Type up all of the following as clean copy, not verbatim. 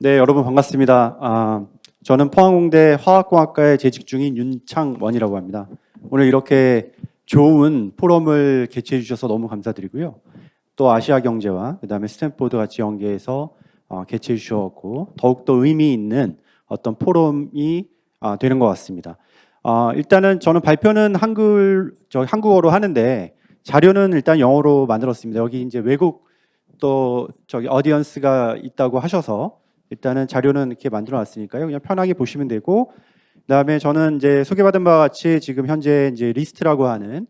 네, 여러분 반갑습니다. 저는 포항공대 화학공학과에 재직 중인 윤창원이라고 합니다. 오늘 이렇게 좋은 포럼을 개최해 주셔서 너무 감사드리고요. 또 아시아경제와 그다음에 스탠포드 같이 연계해서 개최해 주셨고 더욱더 의미 있는 어떤 포럼이 되는 것 같습니다. 일단은 저는 발표는 한국어로 하는데 자료는 일단 영어로 만들었습니다. 여기 이제 외국 또 어디언스가 있다고 하셔서 일단은 자료는 이렇게 만들어 놨으니까요. 그냥 편하게 보시면 되고, 그다음에 저는 이제 소개받은 바와 같이 지금 현재 이제 리스트라고 하는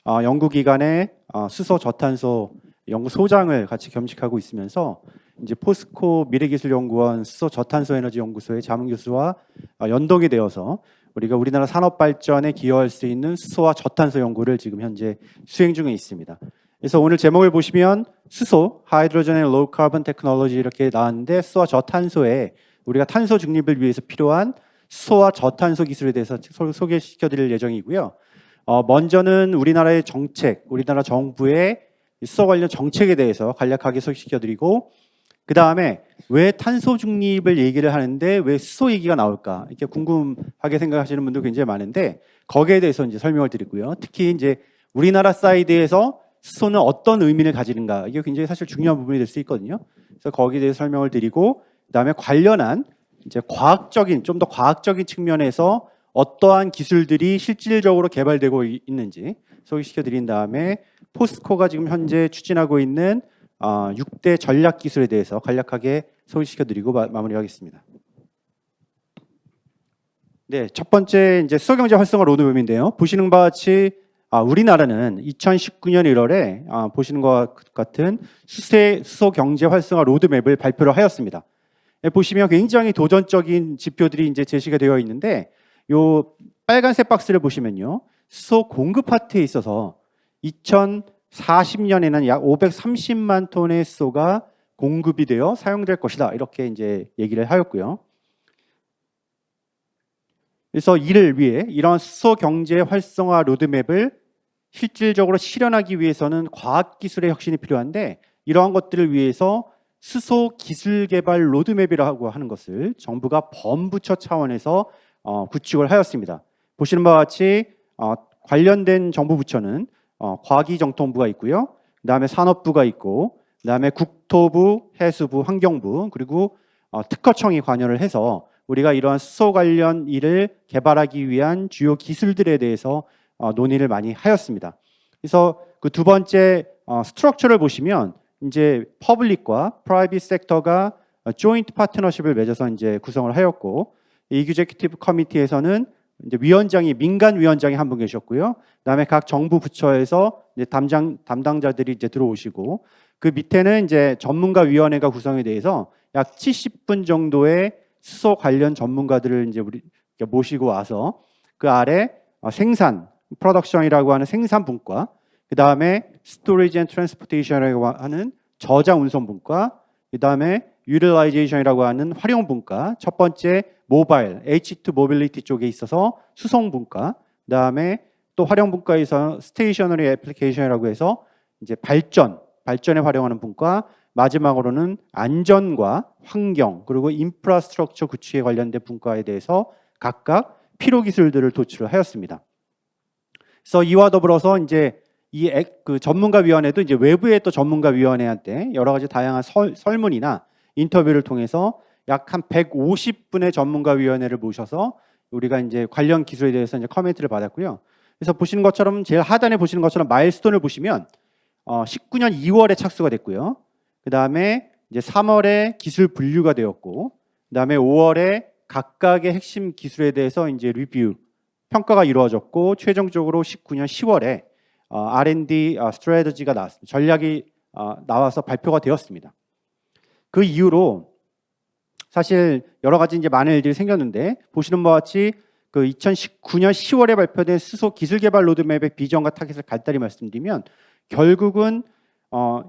연구기관의 수소 저탄소 연구소장을 같이 겸직하고 있으면서 이제 포스코 미래기술연구원 수소 저탄소 에너지 연구소의 자문교수와 연동이 되어서 우리가 우리나라 산업 발전에 기여할 수 있는 수소와 저탄소 연구를 지금 현재 수행 중에 있습니다. 그래서 오늘 제목을 보시면 수소, 하이드로전 앤 로우 카본 테크놀로지 이렇게 나왔는데 수소와 저탄소에 우리가 탄소 중립을 위해서 필요한 수소와 저탄소 기술에 대해서 소개시켜 드릴 예정이고요. 먼저는 우리나라의 정책, 우리나라 정부의 수소 관련 정책에 대해서 간략하게 소개시켜 드리고 그 다음에 왜 탄소 중립을 얘기를 하는데 왜 수소 얘기가 나올까 이렇게 궁금하게 생각하시는 분들 굉장히 많은데 거기에 대해서 이제 설명을 드리고요. 특히 이제 우리나라 사이드에서 수소는 어떤 의미를 가지는가 이게 굉장히 사실 중요한 부분이 될 수 있거든요. 그래서 거기에 대해서 설명을 드리고 그다음에 관련한 이제 좀 더 과학적인 측면에서 어떠한 기술들이 실질적으로 개발되고 있는지 소개시켜 드린 다음에 포스코가 지금 현재 추진하고 있는 6대 전략 기술에 대해서 간략하게 소개시켜 드리고 마무리하겠습니다. 네, 첫 번째 이제 수소 경제 활성화 로드맵인데요. 보시는 바와 같이 우리나라는 2019년 1월에 보시는 것 같은 수소 경제 활성화 로드맵을 발표를 하였습니다. 보시면 굉장히 도전적인 지표들이 이제 제시가 되어 있는데 요 빨간색 박스를 보시면요. 수소 공급 파트에 있어서 2040년에는 약 530만 톤의 수소가 공급이 되어 사용될 것이다. 이렇게 이제 얘기를 하였고요. 그래서 이를 위해 이런 수소 경제 활성화 로드맵을 실질적으로 실현하기 위해서는 과학기술의 혁신이 필요한데 이러한 것들을 위해서 수소 기술 개발 로드맵이라고 하는 것을 정부가 범부처 차원에서 구축을 하였습니다. 보시는 바와 같이 관련된 정부 부처는 과기정통부가 있고요. 그다음에 산업부가 있고 그다음에 국토부, 해수부, 환경부 그리고 특허청이 관여를 해서 우리가 이러한 수소 관련 일을 개발하기 위한 주요 기술들에 대해서 논의를 많이 하였습니다. 그래서 그 두 번째 스트럭처를 보시면 이제 퍼블릭과 프라이빗 섹터가 조인트 파트너십을 맺어서 이제 구성을 하였고 이규제큐티브 커미티에서는 이제 민간 위원장이 한 분 계셨고요. 그다음에 각 정부 부처에서 이제 담당자들이 이제 들어오시고 그 밑에는 이제 전문가 위원회가 구성이 돼서 약 70분 정도의 수소 관련 전문가들을 이제 우리 모시고 와서 그 아래 프로덕션이라고 하는 생산 분과, 그 다음에 스토리지 앤 트랜스포테이션이라고 하는 저장 운송 분과, 그 다음에 유틸라이제이션이라고 하는 활용 분과, 첫 번째 모바일 H2 모빌리티 쪽에 있어서 수송 분과, 그 다음에 또 활용 분과에서 스테이셔너리 애플리케이션이라고 해서 이제 발전에 활용하는 분과, 마지막으로는 안전과 환경 그리고 인프라스트럭처 구축에 관련된 분과에 대해서 각각 필요 기술들을 도출을 하였습니다. 그래서 이와 더불어서 이제 그 전문가위원회도 이제 외부의 또 전문가위원회한테 여러 가지 다양한 설문이나 인터뷰를 통해서 약 한 150분의 전문가위원회를 모셔서 우리가 이제 관련 기술에 대해서 이제 커멘트를 받았고요. 그래서 보시는 것처럼 제일 하단에 보시는 것처럼 마일스톤을 보시면 19년 2월에 착수가 됐고요. 그 다음에 이제 3월에 기술 분류가 되었고, 그 다음에 5월에 각각의 핵심 기술에 대해서 이제 평가가 이루어졌고, 최종적으로 19년 10월에 R&D 스트래티지가 나왔습니다. 전략이 나와서 발표가 되었습니다. 그 이후로 사실 여러 가지 이제 많은 일들이 생겼는데 보시는 바와 같이 그 2019년 10월에 발표된 수소 기술 개발 로드맵의 비전과 타깃을 간단히 말씀드리면 결국은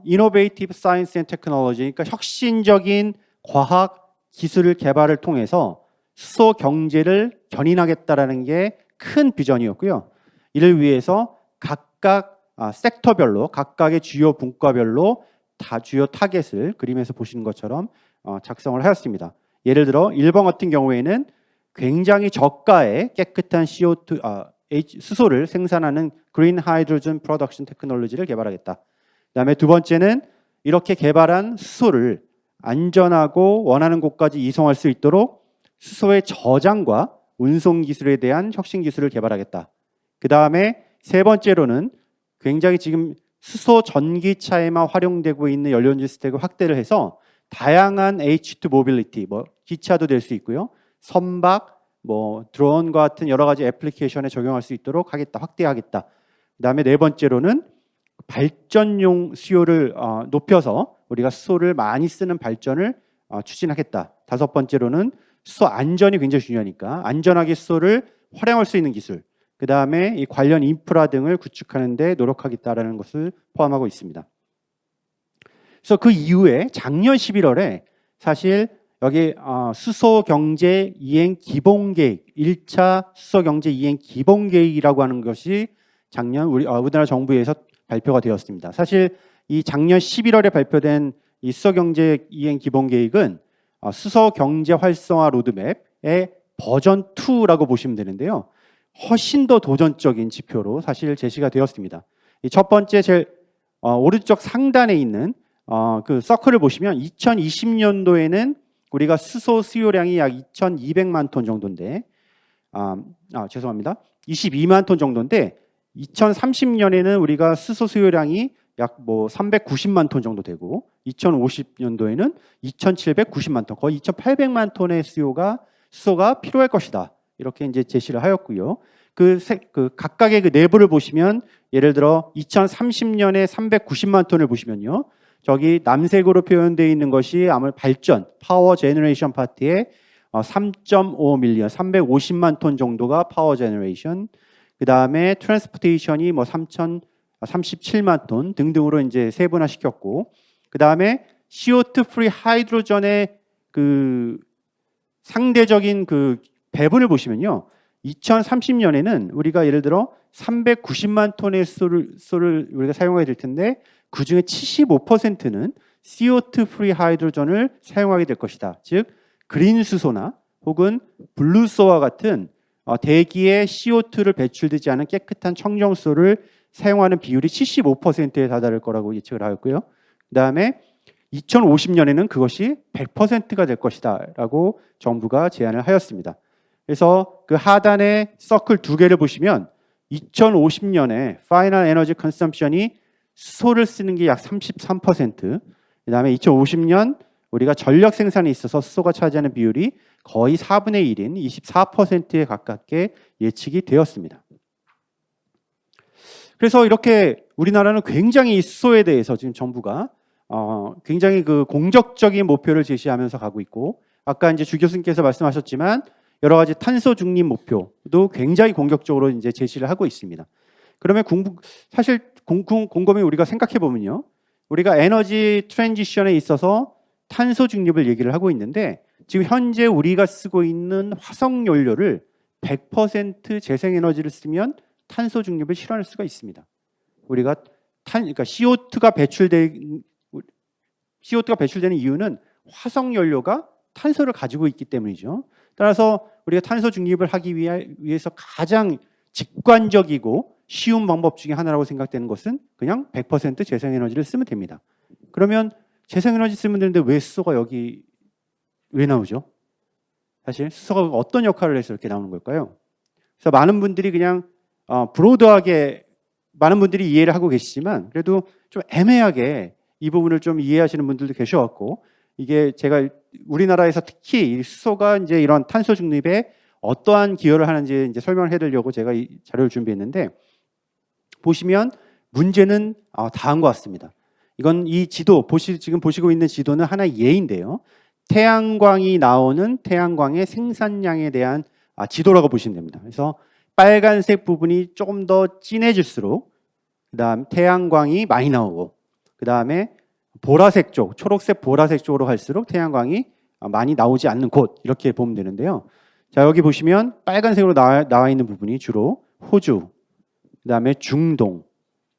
이노베이티브 사이언스 앤 테크놀로지, 그러니까 혁신적인 과학 기술 개발을 통해서 수소 경제를 견인하겠다라는 게 큰 비전이었고요. 이를 위해서 각각 섹터별로 각각의 주요 분과별로 주요 타겟을 그림에서 보시는 것처럼 작성을 하였습니다. 예를 들어 1번 같은 경우에는 굉장히 저가의 깨끗한 CO2, 수소를 생산하는 그린 하이드로젠 프로덕션 테크놀로지를 개발하겠다. 그다음에 두 번째는 이렇게 개발한 수소를 안전하고 원하는 곳까지 이송할 수 있도록 수소의 저장과 운송 기술에 대한 혁신 기술을 개발하겠다. 그 다음에 세 번째로는 굉장히 지금 수소 전기차에만 활용되고 있는 연료전지 스택을 확대를 해서 다양한 H2 모빌리티, 기차도 될 수 있고요, 선박, 드론과 같은 여러 가지 애플리케이션에 적용할 수 있도록 하겠다, 확대하겠다. 그 다음에 네 번째로는 발전용 수요를 높여서 우리가 수소를 많이 쓰는 발전을 추진하겠다. 다섯 번째로는 수소 안전이 굉장히 중요하니까 안전하게 수소를 활용할 수 있는 기술, 그 다음에 이 관련 인프라 등을 구축하는 데 노력하겠다라는 것을 포함하고 있습니다. 그래서 그 이후에 작년 11월에 사실 여기 수소 경제 이행 기본 계획, 1차 수소 경제 이행 기본 계획이라고 하는 것이 작년 우리나라 정부에서 발표가 되었습니다. 사실 이 작년 11월에 발표된 이 수소 경제 이행 기본 계획은 수소 경제 활성화 로드맵의 버전 2라고 보시면 되는데요. 훨씬 더 도전적인 지표로 사실 제시가 되었습니다. 첫 번째 제일 오른쪽 상단에 있는 그 서클을 보시면 2020년도에는 우리가 수소 수요량이 약 2,200만 톤 정도인데, 죄송합니다. 22만 톤 정도인데 2030년에는 우리가 수소 수요량이 약 390만 톤 정도 되고 2050년도에는 2,790만 톤, 거의 2,800만 톤의 수소가 필요할 것이다. 이렇게 이제 제시를 하였고요. 그 각각의 그 내부를 보시면 예를 들어 2030년에 390만 톤을 보시면요. 저기 남색으로 표현되어 있는 것이 아무래도 발전, 파워 제너레이션 파트에 3.5 밀리언, 350만 ton 정도가 파워 제너레이션, 그 다음에 트랜스포테이션이 37만 톤 등등으로 이제 세분화 시켰고, 그 다음에 CO2 프리 하이드로전의 그 상대적인 그 배분을 보시면요. 2030년에는 우리가 예를 들어 390만 톤의 수소를 우리가 사용하게 될 텐데 그 중에 75%는 CO2 프리 하이드로전을 사용하게 될 것이다. 즉 그린 수소나 혹은 블루 수소와 같은 대기에 CO2를 배출되지 않은 깨끗한 청정 수소를 사용하는 비율이 75%에 다다를 거라고 예측을 하였고요. 그 다음에 2050년에는 그것이 100%가 될 것이다 라고 정부가 제안을 하였습니다. 그래서 그 하단에 서클 두 개를 보시면 2050년에 파이널 에너지 컨섬션이 수소를 쓰는 게 약 33%, 그 다음에 2050년 우리가 전력 생산에 있어서 수소가 차지하는 비율이 거의 4분의 1인 24%에 가깝게 예측이 되었습니다. 그래서 이렇게 우리나라는 굉장히 이 수소에 대해서 지금 정부가 굉장히 그 공적적인 목표를 제시하면서 가고 있고, 아까 이제 주 교수님께서 말씀하셨지만 여러 가지 탄소 중립 목표도 굉장히 공격적으로 이제 제시를 하고 있습니다. 그러면 사실 곰곰이 우리가 생각해 보면요, 우리가 에너지 트랜지션에 있어서 탄소 중립을 얘기를 하고 있는데 지금 현재 우리가 쓰고 있는 화석 연료를 100% 재생에너지를 쓰면 탄소 중립을 실현할 수가 있습니다. 우리가 그러니까 CO2가 배출되는 이유는 화석 연료가 탄소를 가지고 있기 때문이죠. 따라서 우리가 탄소 중립을 하기 위해서 가장 직관적이고 쉬운 방법 중에 하나라고 생각되는 것은 그냥 100% 재생에너지를 쓰면 됩니다. 그러면 재생에너지 쓰면 되는데 왜 수소가 여기 왜 나오죠? 사실 수소가 어떤 역할을 해서 이렇게 나오는 걸까요? 그래서 많은 분들이 그냥 브로드하게 많은 분들이 이해를 하고 계시지만 그래도 좀 애매하게 이 부분을 좀 이해하시는 분들도 계셔갖고, 이게 제가 우리나라에서 특히 이 수소가 이제 이런 탄소 중립에 어떠한 기여를 하는지 이제 설명을 해드리려고 제가 이 자료를 준비했는데, 보시면 문제는 다음과 같습니다. 이건 이 지도 지금 보시고 있는 지도는 하나의 예인데요. 태양광이 나오는 태양광의 생산량에 대한 지도라고 보시면 됩니다. 그래서 빨간색 부분이 조금 더 진해질수록 그다음 태양광이 많이 나오고, 그다음에 보라색 쪽, 초록색 보라색 쪽으로 갈수록 태양광이 많이 나오지 않는 곳, 이렇게 보면 되는데요. 자, 여기 보시면 빨간색으로 나와 있는 부분이 주로 호주, 그다음에 중동,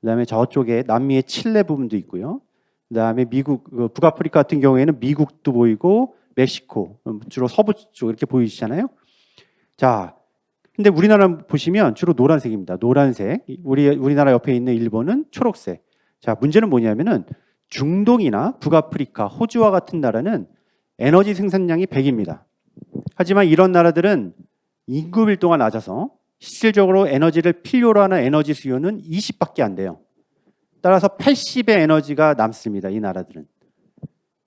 그다음에 저쪽에 남미의 칠레 부분도 있고요. 그다음에 미국, 북아프리카 같은 경우에는 미국도 보이고 멕시코, 주로 서부 쪽 이렇게 보이시잖아요. 자, 근데 우리나라 보시면 주로 노란색입니다. 노란색. 우리나라 옆에 있는 일본은 초록색. 자, 문제는 뭐냐면은 중동이나 북아프리카, 호주와 같은 나라는 에너지 생산량이 100입니다. 하지만 이런 나라들은 인구 밀도가 낮아서 실질적으로 에너지를 필요로 하는 에너지 수요는 20밖에 안 돼요. 따라서 80의 에너지가 남습니다. 이 나라들은.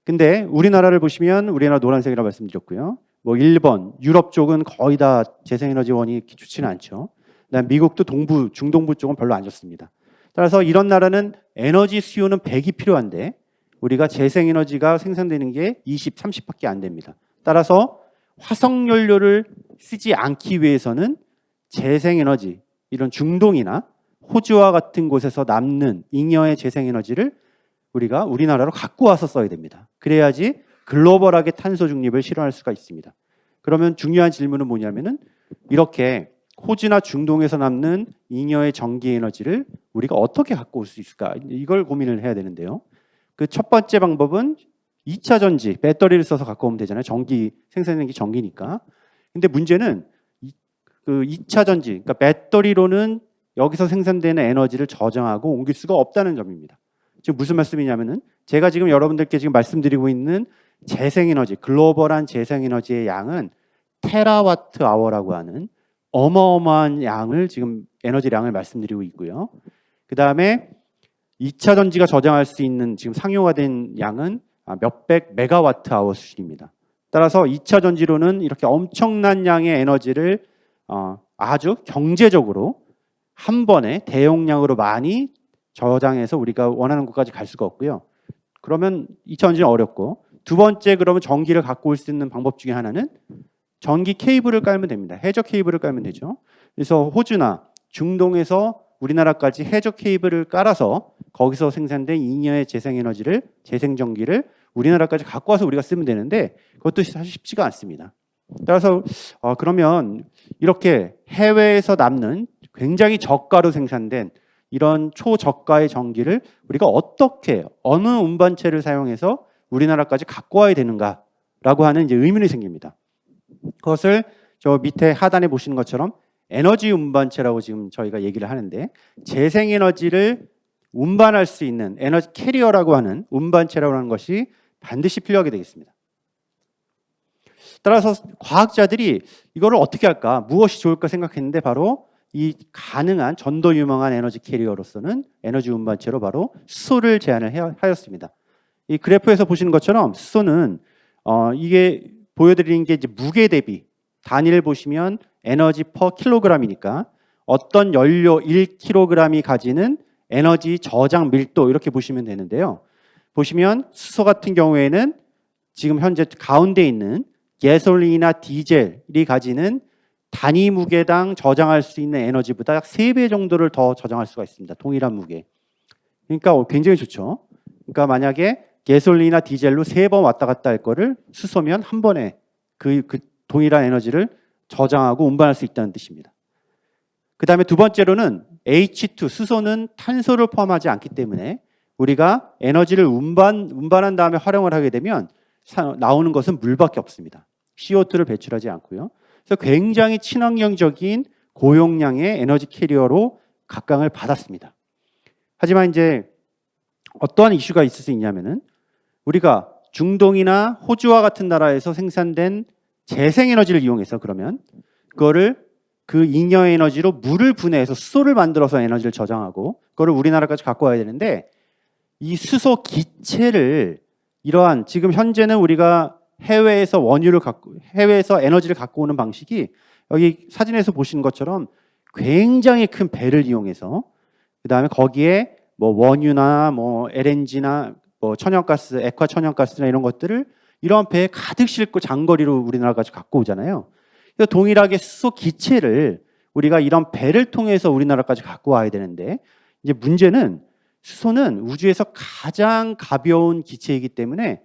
근데 우리나라를 보시면 우리나라 노란색이라고 말씀드렸고요. 뭐 일본, 유럽 쪽은 거의 다 재생에너지원이 좋지는 않죠. 그다음 미국도 동부, 중동부 쪽은 별로 안 좋습니다. 따라서 이런 나라는 에너지 수요는 100이 필요한데 우리가 재생에너지가 생산되는 게 20, 30밖에 안 됩니다. 따라서 화석연료를 쓰지 않기 위해서는 재생에너지, 이런 중동이나 호주와 같은 곳에서 남는 잉여의 재생에너지를 우리가 우리나라로 갖고 와서 써야 됩니다. 그래야지 글로벌하게 탄소 중립을 실현할 수가 있습니다. 그러면 중요한 질문은 뭐냐면은 이렇게 호주나 중동에서 남는 잉여의 전기 에너지를 우리가 어떻게 갖고 올 수 있을까? 이걸 고민을 해야 되는데요. 그 첫 번째 방법은 2차 전지, 배터리를 써서 갖고 오면 되잖아요. 전기, 생산되는 게 전기니까. 근데 문제는 그 2차 전지, 그러니까 배터리로는 여기서 생산되는 에너지를 저장하고 옮길 수가 없다는 점입니다. 지금 무슨 말씀이냐면은 제가 지금 여러분들께 지금 말씀드리고 있는 재생에너지, 글로벌한 재생에너지의 양은 테라와트 아워라고 하는 어마어마한 양을 지금 에너지량을 말씀드리고 있고요. 그 다음에 2차 전지가 저장할 수 있는 지금 상용화된 양은 몇백 메가와트 아워 수준입니다. 따라서 2차 전지로는 이렇게 엄청난 양의 에너지를 아주 경제적으로 한 번에 대용량으로 많이 저장해서 우리가 원하는 곳까지 갈 수가 없고요. 그러면 2차 전지는 어렵고, 두 번째 그러면 전기를 갖고 올 수 있는 방법 중에 하나는 전기 케이블을 깔면 됩니다. 해저 케이블을 깔면 되죠. 그래서 호주나 중동에서 우리나라까지 해저 케이블을 깔아서 거기서 생산된 잉여의 재생에너지를, 재생전기를 우리나라까지 갖고 와서 우리가 쓰면 되는데 그것도 사실 쉽지가 않습니다. 따라서 그러면 이렇게 해외에서 남는 굉장히 저가로 생산된 이런 초저가의 전기를 우리가 어떻게, 어느 운반체를 사용해서 우리나라까지 갖고 와야 되는가라고 하는 이제 의문이 생깁니다. 그것을 저 밑에 하단에 보시는 것처럼 에너지 운반체라고 지금 저희가 얘기를 하는데, 재생에너지를 운반할 수 있는 에너지 캐리어라고 하는 운반체라고 하는 것이 반드시 필요하게 되겠습니다. 따라서 과학자들이 이거를 어떻게 할까, 무엇이 좋을까 생각했는데 바로 이 가능한 전도 유망한 에너지 캐리어로서는 에너지 운반체로 바로 수소를 제안을 하였습니다. 이 그래프에서 보시는 것처럼 수소는 이게 보여드리는 게 이제 무게 대비 단위를 보시면 에너지 퍼 킬로그램이니까 어떤 연료 1kg이 가지는 에너지 저장 밀도 이렇게 보시면 되는데요. 보시면 수소 같은 경우에는 지금 현재 가운데 있는 가솔린이나 디젤이 가지는 단위 무게당 저장할 수 있는 에너지보다 약 3배 정도를 더 저장할 수가 있습니다. 동일한 무게. 그러니까 굉장히 좋죠. 그러니까 만약에 가솔린이나 디젤로 3번 왔다 갔다 할 거를 수소면 한 번에 그 동일한 에너지를 저장하고 운반할 수 있다는 뜻입니다. 그 다음에 두 번째로는 H2, 수소는 탄소를 포함하지 않기 때문에 우리가 에너지를 운반한 다음에 활용을 하게 되면 나오는 것은 물밖에 없습니다. CO2를 배출하지 않고요. 그래서 굉장히 친환경적인 고용량의 에너지 캐리어로 각광을 받았습니다. 하지만 이제 어떠한 이슈가 있을 수 있냐면은 우리가 중동이나 호주와 같은 나라에서 생산된 재생에너지를 이용해서 그러면 그거를 그 잉여 에너지로 물을 분해해서 수소를 만들어서 에너지를 저장하고 그거를 우리나라까지 갖고 와야 되는데, 이 수소 기체를 이러한 지금 현재는 우리가 해외에서 에너지를 갖고 오는 방식이 여기 사진에서 보시는 것처럼 굉장히 큰 배를 이용해서 그다음에 거기에 뭐 원유나 뭐 LNG나 뭐 천연가스, 액화 천연가스나 이런 것들을 이런 배에 가득 싣고 장거리로 우리나라까지 갖고 오잖아요. 그래서 동일하게 수소 기체를 우리가 이런 배를 통해서 우리나라까지 갖고 와야 되는데, 이제 문제는 수소는 우주에서 가장 가벼운 기체이기 때문에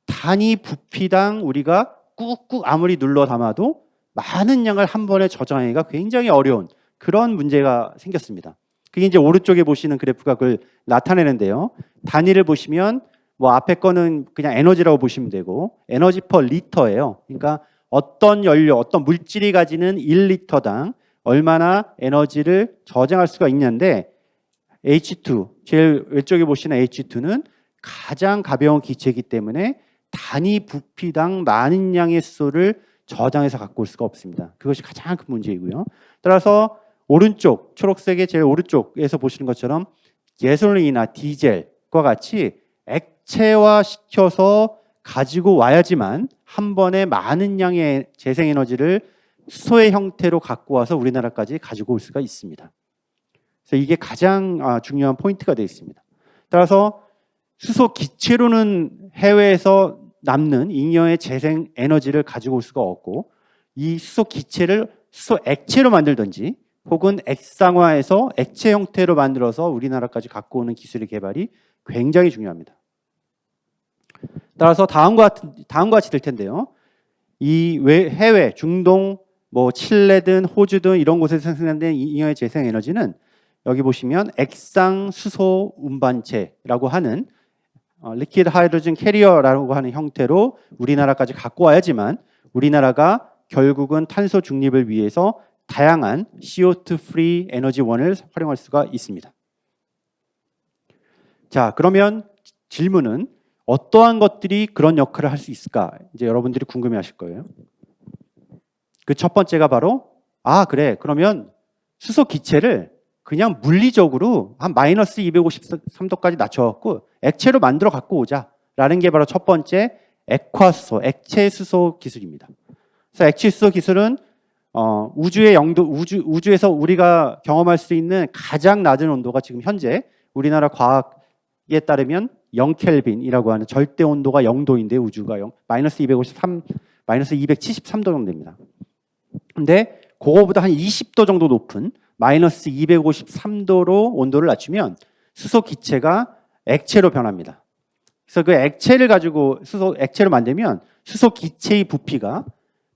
단위 부피당 우리가 꾹꾹 아무리 눌러 담아도 많은 양을 한 번에 저장하기가 굉장히 어려운 그런 문제가 생겼습니다. 그게 이제 오른쪽에 보시는 그래프가 그걸 나타내는데요. 단위를 보시면 뭐 앞에 거는 그냥 에너지라고 보시면 되고 에너지 퍼 리터예요. 그러니까 어떤 연료, 어떤 물질이 가지는 1리터당 얼마나 에너지를 저장할 수가 있는데 H2, 제일 왼쪽에 보시는 H2는 가장 가벼운 기체이기 때문에 단위 부피당 많은 양의 수소를 저장해서 갖고 올 수가 없습니다. 그것이 가장 큰 문제이고요. 따라서 오른쪽, 초록색의 제일 오른쪽에서 보시는 것처럼 가솔린이나 디젤과 같이 액체화시켜서 가지고 와야지만 한 번에 많은 양의 재생에너지를 수소의 형태로 갖고 와서 우리나라까지 가지고 올 수가 있습니다. 그래서 이게 가장 중요한 포인트가 되어 있습니다. 따라서 수소 기체로는 해외에서 남는 잉여의 재생 에너지를 가지고 올 수가 없고 이 수소 기체를 수소 액체로 만들든지 혹은 액상화해서 액체 형태로 만들어서 우리나라까지 갖고 오는 기술의 개발이 굉장히 중요합니다. 따라서 다음과 같이 될 텐데요. 이 해외, 중동, 뭐 칠레든 호주든 이런 곳에서 생산된 잉여의 재생 에너지는 여기 보시면 액상 수소 운반체라고 하는 리퀴드 하이드로젠 캐리어라고 하는 형태로 우리나라까지 갖고 와야지만 우리나라가 결국은 탄소 중립을 위해서 다양한 CO2 프리 에너지원을 활용할 수가 있습니다. 자, 그러면 질문은 어떠한 것들이 그런 역할을 할 수 있을까? 이제 여러분들이 궁금해하실 거예요. 그 첫 번째가 바로 그래, 그러면 수소 기체를 그냥 물리적으로 한 마이너스 253도까지 낮춰갖고 액체로 만들어 갖고 오자라는 게 바로 첫 번째 액화수소, 액체 수소 기술입니다. 그래서 액체 수소 기술은 우주의 영도, 우주에서 우리가 경험할 수 있는 가장 낮은 온도가 지금 현재 우리나라 과학에 따르면 0켈빈이라고 하는 절대 온도가 0도인데 우주가 마이너스 273도 정도 됩니다. 근데 그거보다 한 20도 정도 높은 마이너스 253도로 온도를 낮추면 수소 기체가 액체로 변합니다. 그래서 그 액체를 가지고 수소 액체로 만들면 수소 기체의 부피가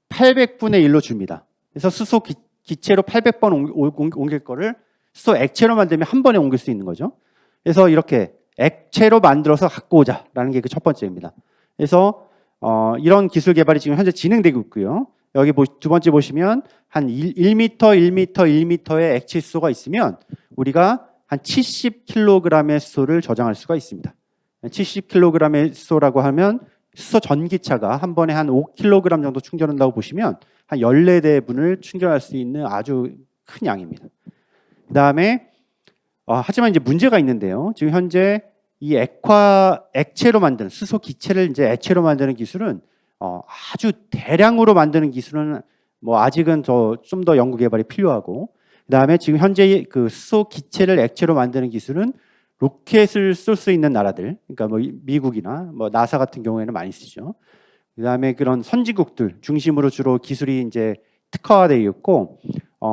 800분의 1로 줍니다. 그래서 수소 기체로 800번 옮길 거를 수소 액체로 만들면 한 번에 옮길 수 있는 거죠. 그래서 이렇게 액체로 만들어서 갖고 오자라는 게 그 첫 번째입니다. 그래서 이런 기술 개발이 지금 현재 진행되고 있고요. 여기 두 번째 보시면 한 1m, 1m, 1m의 액체 수소가 있으면 우리가 한 70kg의 수소를 저장할 수가 있습니다. 70kg의 수소라고 하면 수소 전기차가 한 번에 한 5kg 정도 충전한다고 보시면 한 14대분을 충전할 수 있는 아주 큰 양입니다. 그 다음에 하지만 이제 문제가 있는데요. 지금 현재 이 액체로 만드는 수소 기체를 이제 액체로 만드는 기술은 아주 대량으로 만드는 기술은 뭐 아직은 좀 더 연구 개발이 필요하고 그다음에 지금 현재 그 수소 기체를 액체로 만드는 기술은 로켓을 쏠 수 있는 나라들, 그러니까 뭐 미국이나 뭐 나사 같은 경우에는 많이 쓰죠. 그다음에 그런 선진국들 중심으로 주로 기술이 이제 특화되어 있고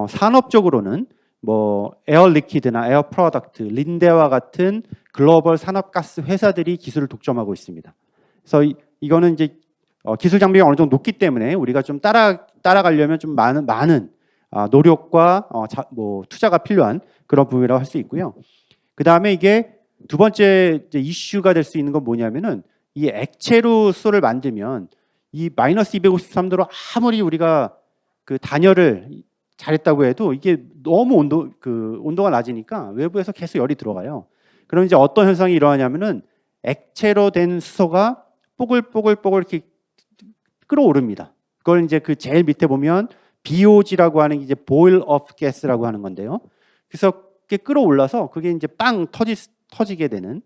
산업적으로는 뭐 에어 리퀴드나 에어 프로덕트, 린데와 같은 글로벌 산업가스 회사들이 기술을 독점하고 있습니다. 그래서 이거는 이제 기술 장비가 어느 정도 높기 때문에 우리가 좀 따라가려면 좀 많은 노력과 뭐 투자가 필요한 그런 부분이라고 할 수 있고요. 그 다음에 이게 두 번째 이제 이슈가 될 수 있는 건 뭐냐면은 이 액체로 수소를 만들면 이 마이너스 253도로 아무리 우리가 그 단열을 잘했다고 해도 이게 너무 온도가 낮으니까 외부에서 계속 열이 들어가요. 그럼 이제 어떤 현상이 일어나냐면은 액체로 된 수소가 뽀글뽀글 이렇게 끓어오릅니다. 그걸 이제 그 제일 밑에 보면 BOG라고 하는 게 이제 boil off gas라고 하는 건데요. 그래서 그게 끌어올라서 그게 이제 빵 터지게 되는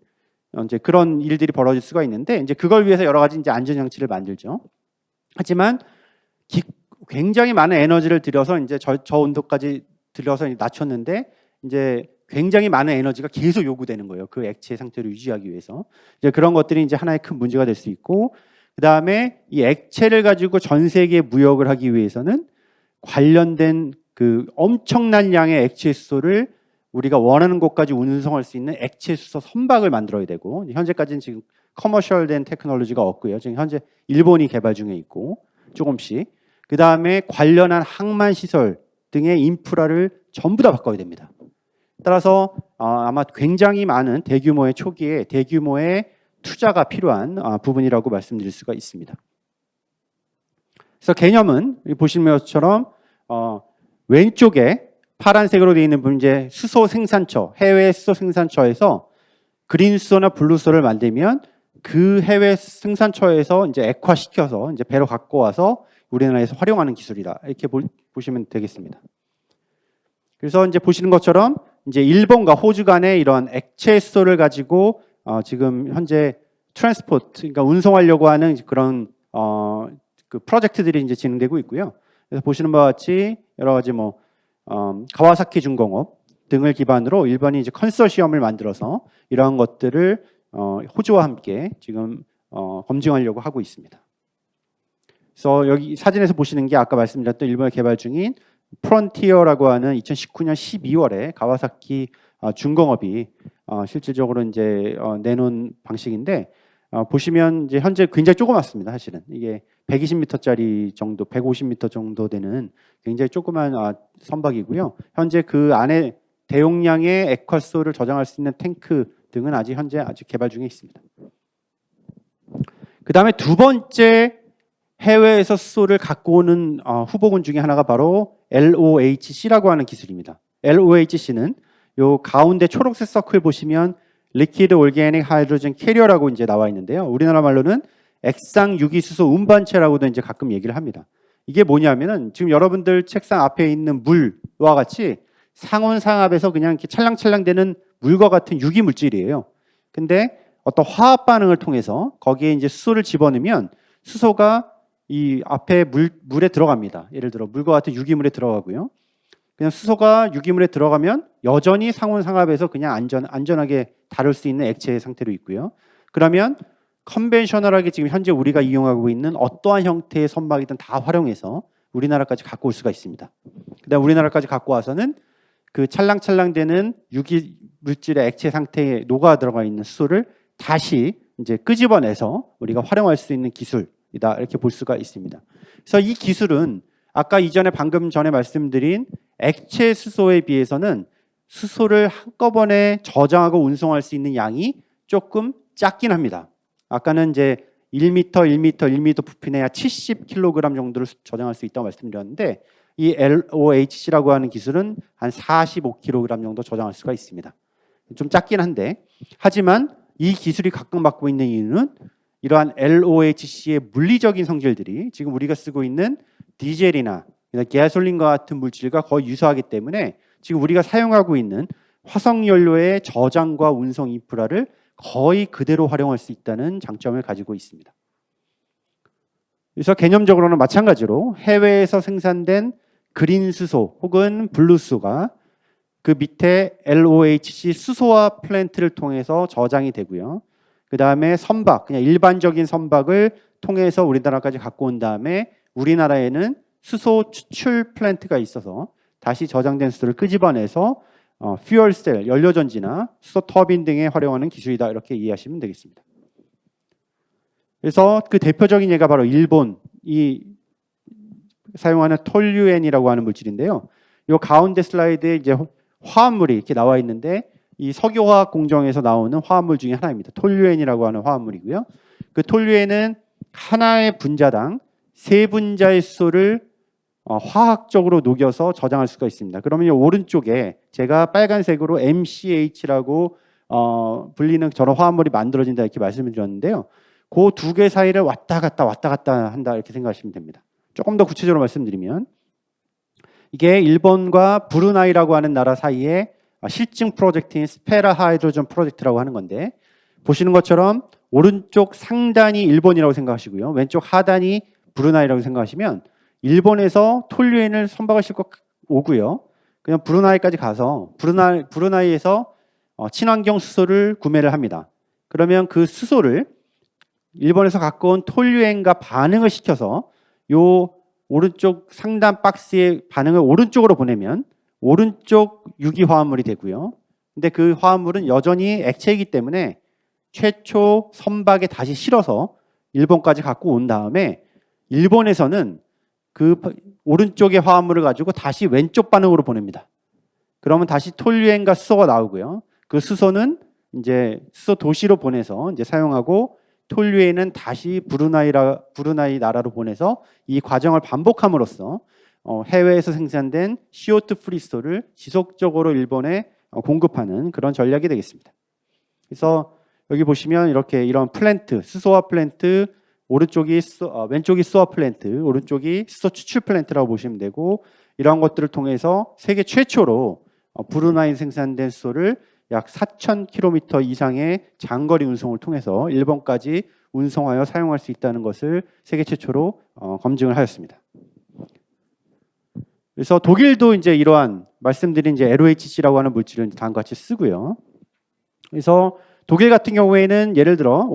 이제 그런 일들이 벌어질 수가 있는데 이제 그걸 위해서 여러 가지 이제 안전 장치를 만들죠. 하지만 굉장히 많은 에너지를 들여서 이제 저 온도까지 들여서 낮췄는데 이제 굉장히 많은 에너지가 계속 요구되는 거예요. 그 액체 상태를 유지하기 위해서. 이제 그런 것들이 이제 하나의 큰 문제가 될 수 있고 그다음에 이 액체를 가지고 전 세계에 무역을 하기 위해서는 관련된 그 엄청난 양의 액체 수소를 우리가 원하는 곳까지 운송할 수 있는 액체 수소 선박을 만들어야 되고 현재까지는 지금 커머셜된 테크놀로지가 없고요. 지금 현재 일본이 개발 중에 있고 조금씩 그 다음에 관련한 항만 시설 등의 인프라를 전부 다 바꿔야 됩니다. 따라서 아마 굉장히 많은 초기에 대규모의 투자가 필요한 부분이라고 말씀드릴 수가 있습니다. 그래서 개념은 보시는 것처럼 왼쪽에 파란색으로 되어 있는 부분 이제 수소 생산처, 해외 수소 생산처에서 그린 수소나 블루 수소를 만들면 그 해외 생산처에서 이제 액화시켜서 이제 배로 갖고 와서 우리나라에서 활용하는 기술이다. 이렇게 보시면 되겠습니다. 그래서 이제 보시는 것처럼 이제 일본과 호주 간의 이런 액체 수소를 가지고 지금 현재 트랜스포트, 그러니까 운송하려고 하는 그런 그 프로젝트들이 이제 진행되고 있고요. 그래서 보시는 바와 같이 여러 가지 가와사키 중공업 등을 기반으로 일본이 이제 컨소시엄을 만들어서 이러한 것들을 호주와 함께 지금 검증하려고 하고 있습니다. 그래서 여기 사진에서 보시는 게 아까 말씀드렸던 일본에 개발 중인 프론티어라고 하는 2019년 12월에 가와사키 중공업이 실질적으로 이제 내놓은 방식인데 보시면 이제 현재 굉장히 조그맣습니다. 사실은 이게 120m짜리 정도, 150m 정도 되는 굉장히 조그만 선박이고요. 현재 그 안에 대용량의 액화수소를 저장할 수 있는 탱크 등은 현재 아직 개발 중에 있습니다. 그 다음에 두 번째 해외에서 수소를 갖고 오는 후보군 중에 하나가 바로 LOHC라고 하는 기술입니다. LOHC는 요 가운데 초록색 서클 보시면 리퀴드 올게닉 하이드로젠 캐리어라고 이제 나와 있는데요. 우리나라 말로는 액상 유기수소 운반체라고도 이제 가끔 얘기를 합니다. 이게 뭐냐면은 지금 여러분들 책상 앞에 있는 물과 같이 상온상압에서 그냥 이렇게 찰랑찰랑대는 물과 같은 유기 물질이에요. 근데 어떤 화학 반응을 통해서 거기에 이제 수소를 집어넣으면 수소가 이 앞에 물에 들어갑니다. 예를 들어 물과 같은 유기물에 들어가고요. 그냥 수소가 유기물에 들어가면 여전히 상온상압에서 그냥 안전하게 다룰 수 있는 액체의 상태로 있고요. 그러면 컨벤셔널하게 지금 현재 우리가 이용하고 있는 어떠한 형태의 선박이든 다 활용해서 우리나라까지 갖고 올 수가 있습니다. 그다음 우리나라까지 갖고 와서는 그 찰랑찰랑대는 유기 물질의 액체 상태에 녹아 들어가 있는 수소를 다시 이제 끄집어내서 우리가 활용할 수 있는 기술이다 이렇게 볼 수가 있습니다. 그래서 이 기술은 아까 방금 전에 말씀드린 액체 수소에 비해서는 수소를 한꺼번에 저장하고 운송할 수 있는 양이 조금 작긴 합니다. 아까는 이제 1m 부피내 약 70kg 정도를 저장할 수 있다고 말씀드렸는데 이 LOHC라고 하는 기술은 한 45kg 정도 저장할 수가 있습니다. 좀 작긴 한데 하지만 이 기술이 각광받고 있는 이유는 이러한 LOHC의 물리적인 성질들이 지금 우리가 쓰고 있는 디젤이나 가솔린과 같은 물질과 거의 유사하기 때문에 지금 우리가 사용하고 있는 화석연료의 저장과 운송 인프라를 거의 그대로 활용할 수 있다는 장점을 가지고 있습니다. 그래서 개념적으로는 마찬가지로 해외에서 생산된 그린 수소 혹은 블루 수소가 그 밑에 LOHC 수소화 플랜트를 통해서 저장이 되고요. 그 다음에 선박, 그냥 일반적인 선박을 통해서 우리나라까지 갖고 온 다음에 우리나라에는 수소 추출 플랜트가 있어서 다시 저장된 수소를 끄집어내서 퓨얼셀, 연료전지나 수소 터빈 등에 활용하는 기술이다 이렇게 이해하시면 되겠습니다. 그래서 그 대표적인 예가 바로 일본이 사용하는 톨류엔이라고 하는 물질인데요. 이 가운데 슬라이드에 이제 화합물이 이렇게 나와 있는데 이 석유화학 공정에서 나오는 화합물 중에 하나입니다. 톨류엔이라고 하는 화합물이고요. 그 톨류엔은 하나의 분자당 3분자의 수소를 화학적으로 녹여서 저장할 수가 있습니다. 그러면 이 오른쪽에 제가 빨간색으로 MCH라고 불리는 저런 화합물이 만들어진다 이렇게 말씀을 드렸는데요. 그 두 개 사이를 왔다 갔다 한다 이렇게 생각하시면 됩니다. 조금 더 구체적으로 말씀드리면 이게 일본과 브루나이라고 하는 나라 사이에 실증 프로젝트인 스페라 하이드로전 프로젝트라고 하는 건데 보시는 것처럼 오른쪽 상단이 일본이라고 생각하시고요. 왼쪽 하단이 브루나이라고 생각하시면 일본에서 톨류엔을 선박을 싣고 오고요. 그냥 브루나이까지 가서 브루나이에서 친환경 수소를 구매를 합니다. 그러면 그 수소를 일본에서 갖고 온 톨류엔과 반응을 시켜서 요 오른쪽 상단 박스의 반응을 오른쪽으로 보내면 오른쪽 유기화합물이 되고요. 근데 그 화합물은 여전히 액체이기 때문에 최초 선박에 다시 실어서 일본까지 갖고 온 다음에 일본에서는 그 오른쪽의 화합물을 가지고 다시 왼쪽 반응으로 보냅니다. 그러면 다시 톨류엔과 수소가 나오고요. 그 수소는 이제 수소 도시로 보내서 이제 사용하고 톨류에는 다시 브루나이 나라로 보내서 이 과정을 반복함으로써 해외에서 생산된 CO2 프리수소를 지속적으로 일본에 공급하는 그런 전략이 되겠습니다. 그래서 여기 보시면 이렇게 이런 플랜트, 수소화 플랜트, 왼쪽이 수소화 플랜트, 오른쪽이 수소 추출 플랜트라고 보시면 되고, 이러한 것들을 통해서 세계 최초로 브루나이 생산된 수소를 약 4,000km 이상의 장거리 운송을 통해서 일본까지 운송하여 사용할 수 있다는 것을 세계 최초로 검증을 하였습니다. 그래서 독일도 이제 이러한 말씀드린 이제 LOHC라고 하는 물질을 다음과 같이 쓰고요. 그래서 독일 같은 경우에는 예를 들어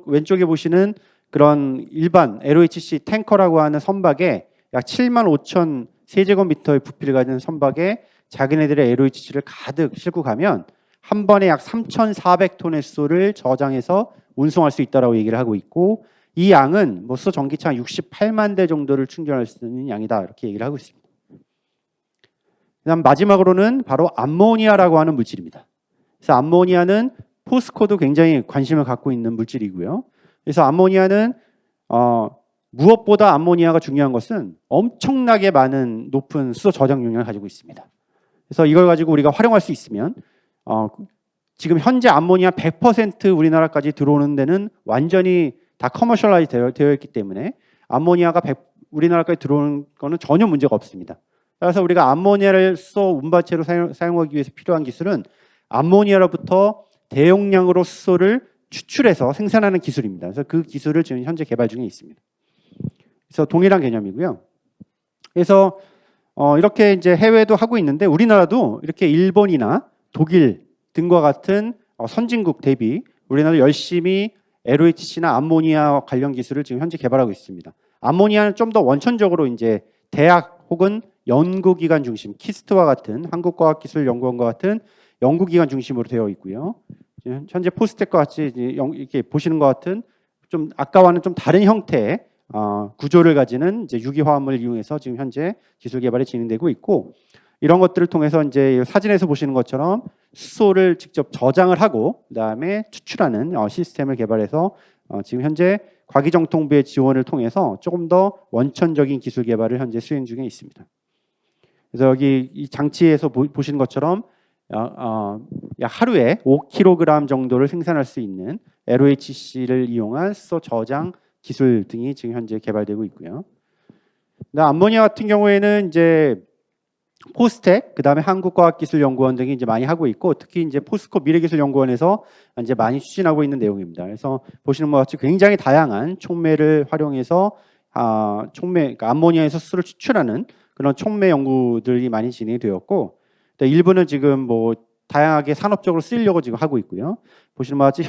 왼쪽에 보시는 그런 일반 LOHC 탱커라고 하는 선박에 약 75,000 세제곱미터의 부피를 가진 선박에 자기네들의 LOHC를 가득 싣고 가면 한 번에 약 3,400톤의 수소를 저장해서 운송할 수 있다라고 얘기를 하고 있고, 이 양은 수소 전기차 68만 대 정도를 충전할 수 있는 양이다 이렇게 얘기를 하고 있습니다. 그다음 마지막으로는 바로 암모니아라고 하는 물질입니다. 그래서 암모니아는 포스코도 굉장히 관심을 갖고 있는 물질이고요. 그래서 암모니아는 무엇보다 암모니아가 중요한 것은 엄청나게 많은 높은 수소 저장 용량을 가지고 있습니다. 그래서 이걸 가지고 우리가 활용할 수 있으면 지금 현재 암모니아 100% 우리나라까지 들어오는 데는 완전히 다 커머셜라이즈 되어 있기 때문에 암모니아가 우리나라까지 들어오는 거는 전혀 문제가 없습니다. 따라서 우리가 암모니아를 수소 운반체로 사용하기 위해서 필요한 기술은 암모니아로부터 대용량으로 수소를 추출해서 생산하는 기술입니다. 그래서 그 기술을 지금 현재 개발 중에 있습니다. 그래서 동일한 개념이고요. 그래서 이렇게 이제 해외도 하고 있는데, 우리나라도 이렇게 일본이나 독일 등과 같은 선진국 대비 우리나라도 열심히 LOHC나 암모니아 관련 기술을 지금 현재 개발하고 있습니다. 암모니아는 좀 더 원천적으로 이제 대학 혹은 연구기관 중심, 키스트와 같은 한국과학기술연구원과 같은 연구기관 중심으로 되어 있고요. 현재 포스텍과 같이 이렇게 보시는 것 같은 좀 아까와는 좀 다른 형태의 구조를 가지는 이제 유기화합물을 이용해서 지금 현재 기술 개발이 진행되고 있고, 이런 것들을 통해서 이제 사진에서 보시는 것처럼 수소를 직접 저장을 하고 그다음에 추출하는 시스템을 개발해서 지금 현재 과기정통부의 지원을 통해서 조금 더 원천적인 기술 개발을 현재 수행 중에 있습니다. 그래서 여기 이 장치에서 보시는 것처럼 약 하루에 5kg 정도를 생산할 수 있는 LOHC를 이용한 수소 저장 기술 등이 지금 현재 개발되고 있고요. 암모니아 같은 경우에는 이제 포스텍, 그다음에 한국과학기술연구원 등이 이제 많이 하고 있고, 특히 이제 포스코 미래기술연구원에서 이제 많이 추진하고 있는 내용입니다. 그래서 보시는 것 같이 굉장히 다양한 촉매를 활용해서 그러니까 암모니아에서 수소를 추출하는 그런 촉매 연구들이 많이 진행이 되었고, 일부는 지금 뭐 다양하게 산업적으로 쓰이려고 지금 하고 있고요. 보시는 것 같이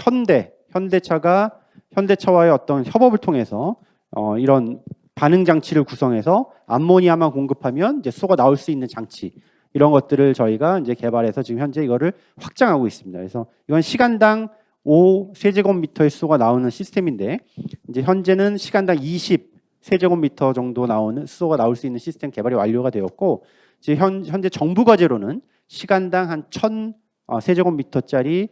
현대차와의 어떤 협업을 통해서 이런 반응 장치를 구성해서 암모니아만 공급하면 이제 수소가 나올 수 있는 장치, 이런 것들을 저희가 이제 개발해서 지금 현재 이거를 확장하고 있습니다. 그래서 이건 시간당 5 세제곱미터의 수소가 나오는 시스템인데, 이제 현재는 시간당 20 세제곱미터 정도 나오는 수소가 나올 수 있는 시스템 개발이 완료가 되었고, 지금 현재 정부 과제로는 시간당 한 1,000 세제곱미터짜리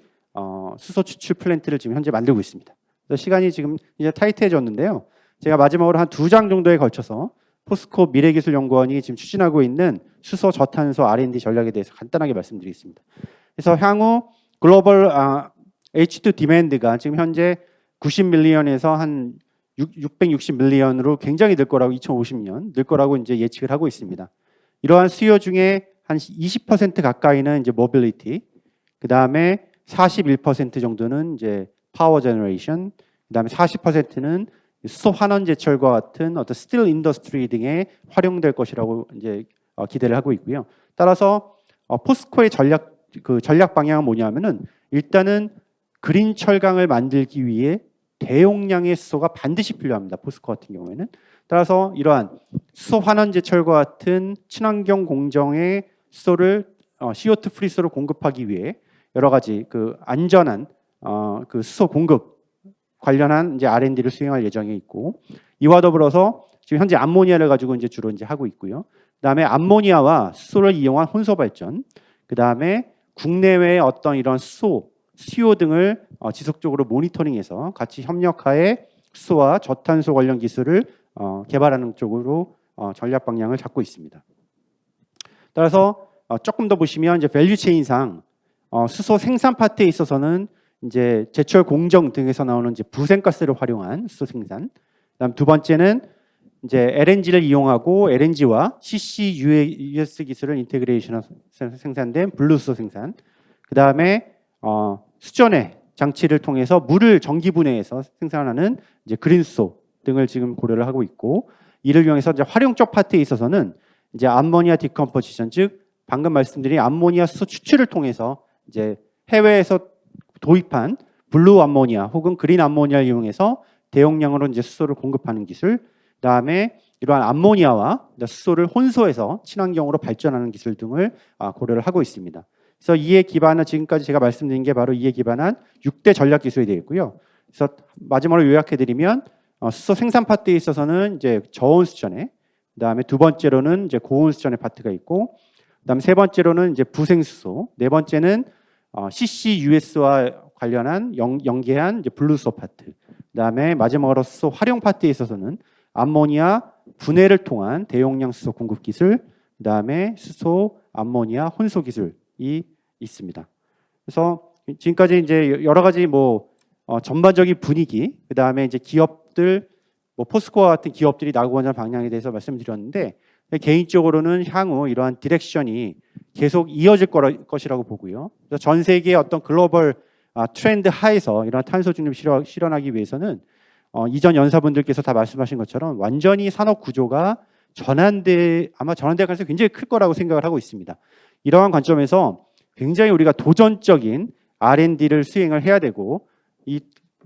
수소 추출 플랜트를 지금 현재 만들고 있습니다. 그래서 시간이 지금 이제 타이트해졌는데요. 제가 마지막으로 한 2장 정도에 걸쳐서 포스코 미래기술연구원이 지금 추진하고 있는 수소 저탄소 R&D 전략에 대해서 간단하게 말씀드리겠습니다. 그래서 향후 글로벌 H2 디맨드가 지금 현재 90밀리언에서 한 660밀리언으로 굉장히 늘 거라고, 2050년 늘 거라고 이제 예측을 하고 있습니다. 이러한 수요 중에 한 20% 가까이는 이제 모빌리티, 그 다음에 41% 정도는 이제 파워 제너레이션, 그 다음에 40%는 수소 환원 제철과 같은 어떤 스틸 인더스트리 등에 활용될 것이라고 이제 기대를 하고 있고요. 따라서 포스코의 전략 방향은 뭐냐면은, 일단은 그린 철강을 만들기 위해 대용량의 수소가 반드시 필요합니다. 포스코 같은 경우에는. 따라서 이러한 수소 환원 제철과 같은 친환경 공정의 수소를 CO2 프리수소를 공급하기 위해 여러 가지 그 안전한 그 수소 공급 관련한 이제 R&D를 수행할 예정에 있고, 이와 더불어서 지금 현재 암모니아를 가지고 이제 주로 이제 하고 있고요. 그다음에 암모니아와 수소를 이용한 혼소 발전, 그다음에 국내외의 어떤 이런 수소 수요 등을 지속적으로 모니터링해서 같이 협력하에 수소와 저탄소 관련 기술을 개발하는 쪽으로 전략 방향을 잡고 있습니다. 따라서 조금 더 보시면 이제 밸류체인상 수소 생산 파트에 있어서는 이제 제철 공정 등에서 나오는 이제 부생가스를 활용한 수소 생산. 그다음 두 번째는 이제 LNG를 이용하고 LNG와 CCUS 기술을 인테그레이션해서 생산된 블루수소 생산. 그다음에 수전의 장치를 통해서 물을 전기 분해해서 생산하는 이제 그린수소 등을 지금 고려를 하고 있고, 이를 이용해서 이제 활용적 파트에 있어서는 이제 암모니아 디컴포지션, 즉 방금 말씀드린 암모니아 수소 추출을 통해서 이제 해외에서 도입한 블루 암모니아 혹은 그린 암모니아를 이용해서 대용량으로 이제 수소를 공급하는 기술, 그다음에 이러한 암모니아와 수소를 혼소해서 친환경으로 발전하는 기술 등을 고려를 하고 있습니다. 그래서 이에 기반한, 지금까지 제가 말씀드린 게 바로 이에 기반한 6대 전략 기술이 되어 있고요. 그래서 마지막으로 요약해드리면 수소 생산 파트에 있어서는 이제 저온 수전에, 그다음에 두 번째로는 이제 고온 수전의 파트가 있고, 그다음 세 번째로는 이제 부생수소, 네 번째는 CCUS와 관련한 연계한 이제 블루수소 파트, 그다음에 마지막으로 수소 활용 파트에 있어서는 암모니아 분해를 통한 대용량 수소 공급 기술, 그다음에 수소 암모니아 혼소 기술이 있습니다. 그래서 지금까지 이제 여러 가지 전반적인 분위기, 그다음에 이제 기업들 포스코와 같은 기업들이 나고자 하는 방향에 대해서 말씀드렸는데, 개인적으로는 향후 이러한 디렉션이 계속 이어질 것이라고 보고요. 그래서 전 세계의 어떤 글로벌 트렌드 하에서 이러한 탄소 중립 실현하기 위해서는 이전 연사분들께서 다 말씀하신 것처럼 완전히 산업 구조가 아마 전환될 가능성이 굉장히 클 거라고 생각을 하고 있습니다. 이러한 관점에서 굉장히 우리가 도전적인 R&D를 수행을 해야 되고,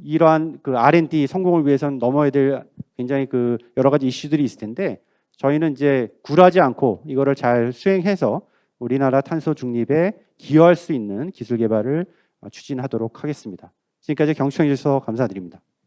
이러한 그 R&D 성공을 위해서는 넘어야 될 굉장히 그 여러 가지 이슈들이 있을 텐데, 저희는 이제 굴하지 않고 이거를 잘 수행해서 우리나라 탄소 중립에 기여할 수 있는 기술 개발을 추진하도록 하겠습니다. 지금까지 경청해 주셔서 감사드립니다.